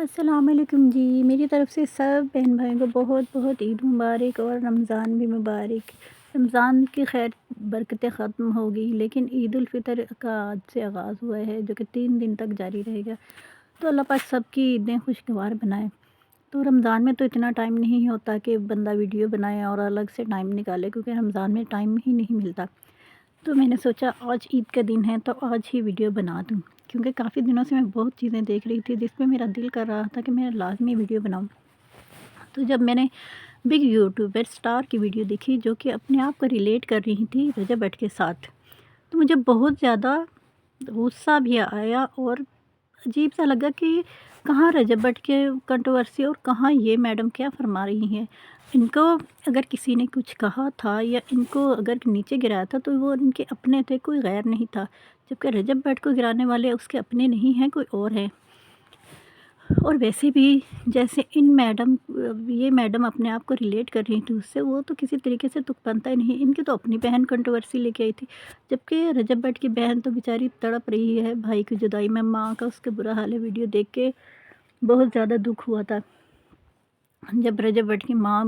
السلام علیکم جی، میری طرف سے سب بہن بھائیوں کو بہت بہت عید مبارک اور رمضان بھی مبارک۔ رمضان کی خیر برکتیں ختم ہوگی، لیکن عید الفطر کا آج سے آغاز ہوا ہے جو کہ 3 دن تک جاری رہے گا۔ تو اللہ پاک سب کی عیدیں خوشگوار بنائے۔ تو رمضان میں تو اتنا ٹائم نہیں ہوتا کہ بندہ ویڈیو بنائے اور الگ سے ٹائم نکالے، کیونکہ رمضان میں ٹائم ہی نہیں ملتا۔ تو میں نے سوچا آج عید کا دن ہے تو آج ہی ویڈیو بنا دوں، کیونکہ کافی دنوں سے میں بہت چیزیں دیکھ رہی تھی جس پہ میرا دل کر رہا تھا کہ میں لازمی ویڈیو بناؤں۔ تو جب میں نے بگ یوٹیوبر اسٹار کی ویڈیو دیکھی جو کہ اپنے آپ کو ریلیٹ کر رہی تھی رجب بٹ کے ساتھ، تو مجھے بہت زیادہ غصہ بھی آیا اور عجیب سا لگا کہ کہاں رجب بٹ کے کنٹروورسی اور کہاں یہ میڈم کیا فرما رہی ہیں۔ ان کو اگر کسی نے کچھ کہا تھا یا ان کو اگر نیچے گرایا تھا تو وہ ان کے اپنے تھے، کوئی غیر نہیں تھا، جبکہ رجب بٹ کو گرانے والے اس کے اپنے نہیں ہیں، کوئی اور ہے۔ اور ویسے بھی جیسے یہ میڈم اپنے آپ کو ریلیٹ کر رہی تھی اس سے، وہ تو کسی طریقے سے تک بنتا ہی نہیں۔ ان کی تو اپنی بہن کنٹروورسی لے کے آئی تھی، جبکہ رجب بٹ کی بہن تو بیچاری تڑپ رہی ہے بھائی کی جدائی میں۔ ماں کا اس کے برا حال ہے، ویڈیو دیکھ کے بہت زیادہ دکھ ہوا تھا جب رجب بٹ کی ماں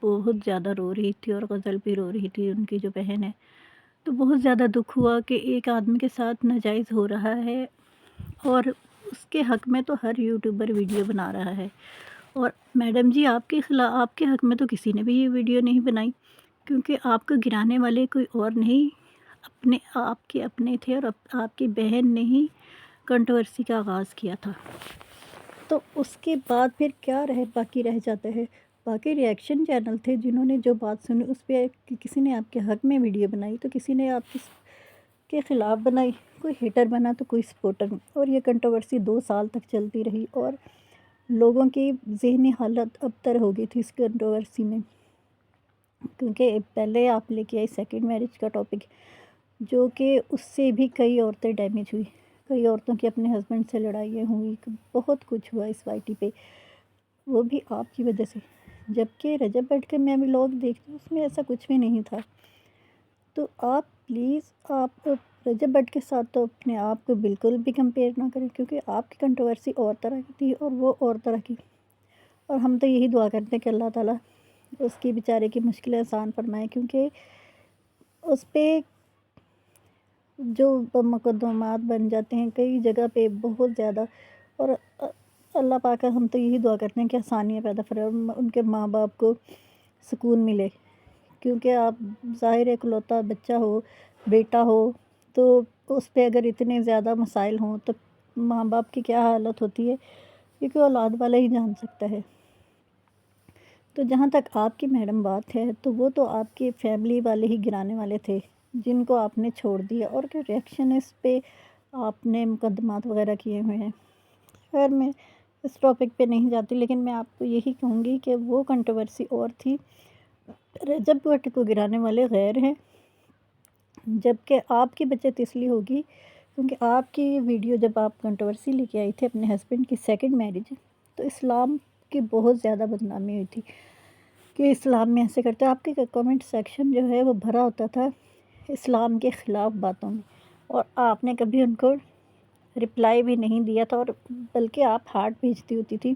بہت زیادہ رو رہی تھی اور غزل بھی رو رہی تھی، ان کی جو بہن ہے۔ تو بہت زیادہ دکھ ہوا کہ ایک آدمی کے ساتھ ناجائز ہو رہا ہے اور اس کے حق میں تو ہر یوٹیوبر ویڈیو بنا رہا ہے۔ اور میڈم جی آپ کے حق میں تو کسی نے بھی یہ ویڈیو نہیں بنائی، کیونکہ آپ کو گرانے والے کوئی اور نہیں، آپ کے اپنے تھے اور آپ کی بہن نے ہی کنٹروورسی کا آغاز کیا تھا۔ تو اس کے بعد پھر کیا باقی رہ جاتا ہے؟ باقی ریئیکشن چینل تھے جنہوں نے جو بات سنی اس پہ کسی نے آپ کے حق میں ویڈیو بنائی تو کسی نے آپ کے خلاف بنائی، کوئی ہیٹر بنا تو کوئی سپورٹر، اور یہ کنٹروورسی 2 سال تک چلتی رہی اور لوگوں کی ذہنی حالت ابتر ہو گئی تھی اس کنٹروورسی میں، کیونکہ پہلے آپ لے کے آئی سیکنڈ میرج کا ٹاپک، جو کہ اس سے بھی کئی عورتیں ڈیمیج ہوئی، کئی عورتوں کی اپنے ہسبینڈ سے لڑائیاں ہوئی، بہت کچھ ہوا اس وائی ٹی پہ، وہ بھی آپ کی وجہ سے۔ جبکہ رجب بٹ کے میں ولاگ دیکھتی ہوں اس میں ایسا کچھ بھی نہیں تھا۔ تو آپ پلیز آپ رجب بٹ کے ساتھ تو اپنے آپ کو بالکل بھی کمپیئر نہ کریں، کیونکہ آپ کی کنٹروورسی اور طرح کی تھی اور وہ اور طرح کی۔ اور ہم تو یہی دعا کرتے ہیں کہ اللہ تعالیٰ اس کی بیچارے کی مشکلیں آسان فرمائے، کیونکہ اس پہ جو مقدمات بن جاتے ہیں کئی جگہ پہ بہت زیادہ، اور اللہ پاک ہم تو یہی دعا کرتے ہیں کہ آسانیاں پیدا فرمائے اور ان کے ماں باپ کو سکون ملے، کیونکہ آپ ظاہر اکلوتا بچہ ہو، بیٹا ہو، تو اس پہ اگر اتنے زیادہ مسائل ہوں تو ماں باپ کی کیا حالت ہوتی ہے، کیونکہ اولاد والا ہی جان سکتا ہے۔ تو جہاں تک آپ کی میڈم بات ہے تو وہ تو آپ کی فیملی والے ہی گرانے والے تھے جن کو آپ نے چھوڑ دیا، اور کہ ریئیکشن اس پہ آپ نے مقدمات وغیرہ کیے ہوئے ہیں۔ خیر میں اس ٹاپک پہ نہیں جاتی، لیکن میں آپ کو یہی کہوں گی کہ وہ کنٹروورسی اور تھی، رجب بٹ کو گرانے والے غیر ہیں، جبکہ آپ کی بچت اس لیے ہوگی کیونکہ آپ کی ویڈیو جب آپ کنٹروورسی لے کے آئی تھی اپنے ہسبینڈ کی سیکنڈ میرج، تو اسلام کی بہت زیادہ بدنامی ہوئی تھی کہ اسلام میں ایسے کرتے ہیں۔ آپ کے کمنٹ سیکشن جو ہے وہ بھرا ہوتا تھا اسلام کے خلاف باتوں میں، اور آپ نے کبھی ان کو رپلائی بھی نہیں دیا تھا، اور بلکہ آپ ہارٹ بھیجتی ہوتی تھی۔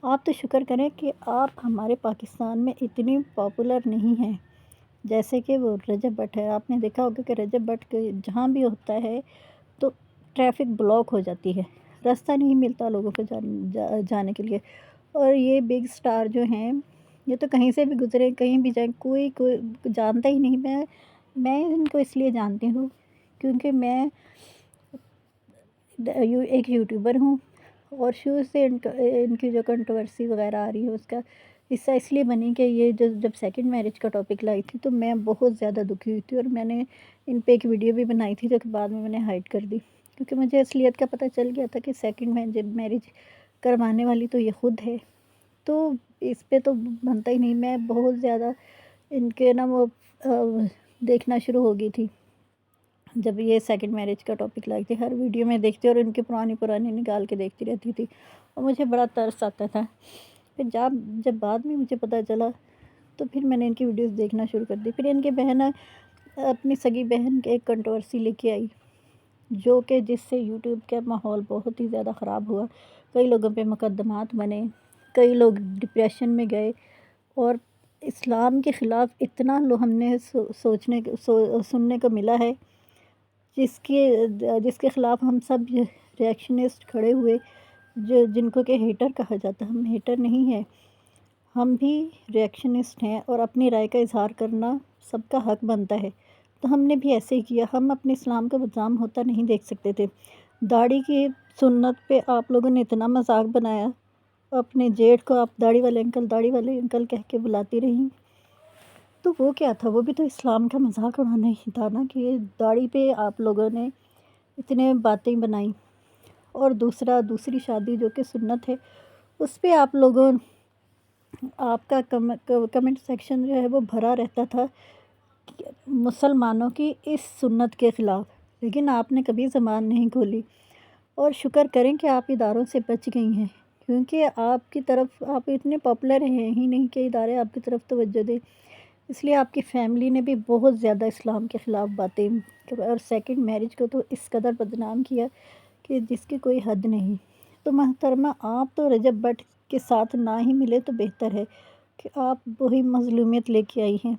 آپ تو شکر کریں کہ آپ ہمارے پاکستان میں اتنی پاپولر نہیں ہیں جیسے کہ وہ رجب بٹ ہے۔ آپ نے دیکھا ہوگا کہ رجب بٹ کے جہاں بھی ہوتا ہے تو ٹریفک بلاک ہو جاتی ہے، راستہ نہیں ملتا لوگوں کو جانے کے لیے۔ اور یہ بگ سٹار جو ہیں یہ تو کہیں سے بھی گزرے، کہیں بھی جائیں، کوئی جانتا ہی نہیں۔ میں ان کو اس لیے جانتی ہوں کیونکہ میں ایک یوٹیوبر ہوں، اور شروع سے ان کی جو کنٹروورسی وغیرہ آ رہی ہے اس کا حصہ اس لیے بنی کہ یہ جب سیکنڈ میرج کا ٹاپک لائی تھی تو میں بہت زیادہ دکھی ہوئی تھی، اور میں نے ان پہ ایک ویڈیو بھی بنائی تھی جو کہ بعد میں نے ہائڈ کر دی، کیونکہ مجھے اصلیت کا پتہ چل گیا تھا کہ سیکنڈ میرج کروانے والی تو یہ خود ہے، تو اس پہ تو بنتا ہی نہیں۔ میں بہت زیادہ ان کے وہ دیکھنا شروع ہو گئی تھی جب یہ سیکنڈ میرج کا ٹاپک لائی تھی، ہر ویڈیو میں دیکھتی اور ان کی پرانی نکال کے دیکھتی رہتی تھی، اور مجھے بڑا ترس آتا تھا۔ پھر جب بعد میں مجھے پتہ چلا تو پھر میں نے ان کی ویڈیوز دیکھنا شروع کر دی۔ پھر ان کی بہن اپنی سگی بہن کے ایک کنٹروورسی لے کے آئی جو کہ جس سے یوٹیوب کا ماحول بہت ہی زیادہ خراب ہوا، کئی لوگوں پہ مقدمات بنے، کئی لوگ ڈپریشن میں گئے، اور اسلام کے خلاف اتنا ہم نے سننے کو ملا ہے، جس کے خلاف ہم سب ریئیکشنسٹ کھڑے ہوئے، جن کو کہ ہیٹر کہا جاتا ہے۔ ہم ہیٹر نہیں ہیں، ہم بھی ریئیکشنسٹ ہیں، اور اپنی رائے کا اظہار کرنا سب کا حق بنتا ہے۔ تو ہم نے بھی ایسے ہی کیا، ہم اپنے اسلام کا بدنام ہوتا نہیں دیکھ سکتے تھے۔ داڑھی کی سنت پہ آپ لوگوں نے اتنا مذاق بنایا، اپنے جیٹھ کو آپ داڑھی والے انکل کہہ کے بلاتی رہیں، تو وہ کیا تھا؟ وہ بھی تو اسلام کا مذاق اڑانا ہی تھا نا، کہ داڑھی پہ آپ لوگوں نے اتنے باتیں بنائیں۔ اور دوسری شادی جو کہ سنت ہے، اس پہ آپ لوگوں، آپ کا کمنٹ سیکشن جو ہے وہ بھرا رہتا تھا مسلمانوں کی اس سنت کے خلاف، لیکن آپ نے کبھی زبان نہیں کھولی۔ اور شکر کریں کہ آپ اداروں سے بچ گئی ہیں، کیونکہ آپ کی طرف آپ اتنے پاپولر ہیں ہی نہیں کہ ادارے آپ کی طرف توجہ دیں۔ اس لیے آپ کی فیملی نے بھی بہت زیادہ اسلام کے خلاف باتیں، اور سیکنڈ میرج کو تو اس قدر بدنام کیا کہ جس کی کوئی حد نہیں۔ تو محترمہ، آپ تو رجب بٹ کے ساتھ نہ ہی ملے تو بہتر ہے، کہ آپ وہی مظلومیت لے کے آئی ہیں۔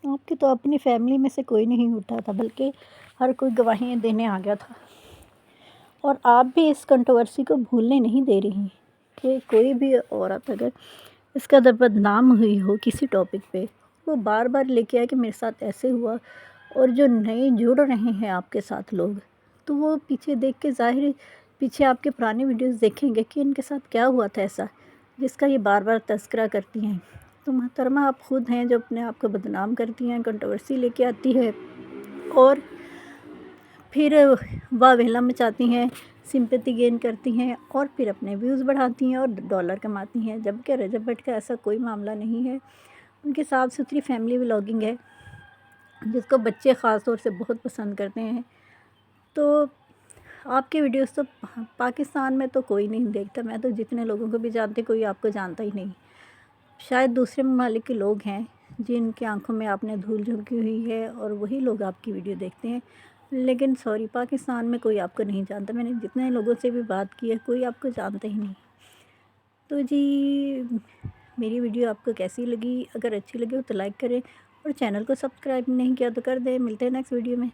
آپ کی تو اپنی فیملی میں سے کوئی نہیں اٹھا تھا، بلکہ ہر کوئی گواہیاں دینے آ گیا تھا۔ اور آپ بھی اس کنٹروورسی کو بھولنے نہیں دے رہی کہ کوئی بھی عورت اگر اس قدر بدنام ہوئی ہو کسی ٹاپک پہ، وہ بار بار لے کے آئے کہ میرے ساتھ ایسے ہوا، اور جو نئے جڑ رہے ہیں آپ کے ساتھ لوگ، تو وہ پیچھے دیکھ کے پیچھے آپ کے پرانے ویڈیوز دیکھیں گے کہ ان کے ساتھ کیا ہوا تھا ایسا، جس کا یہ بار بار تذکرہ کرتی ہیں۔ تو محترمہ، آپ خود ہیں جو اپنے آپ کو بدنام کرتی ہیں، کنٹروورسی لے کے آتی ہے، اور پھر واویلا مچاتی ہیں، سمپیتی گین کرتی ہیں، اور پھر اپنے ویوز بڑھاتی ہیں اور ڈالر کماتی ہیں، جبکہ رجب بٹ کا ایسا کوئی معاملہ نہیں ہے۔ ان کی صاف ستھری فیملی ولاگنگ ہے، جس کو بچے خاص طور سے بہت پسند کرتے ہیں۔ تو آپ کے ویڈیوز تو پاکستان میں تو کوئی نہیں دیکھتا، میں تو جتنے لوگوں کو بھی جانتی، کوئی آپ کو جانتا ہی نہیں۔ شاید دوسرے ممالک کے لوگ ہیں جن کی آنکھوں میں آپ نے دھول جھونکی ہوئی ہے، اور وہی لوگ آپ کی ویڈیو دیکھتے ہیں، لیکن سوری، پاکستان میں کوئی آپ کو نہیں جانتا۔ میں نے جتنے لوگوں سے بھی بات کی ہے، کوئی آپ کو جانتا ہی نہیں۔ تو جی، میری ویڈیو آپ کو کیسی لگی؟ اگر اچھی لگی ہو تو لائک کریں، اور چینل کو سبسکرائب نہیں کیا تو کر دیں۔ ملتے ہیں نیکسٹ ویڈیو میں۔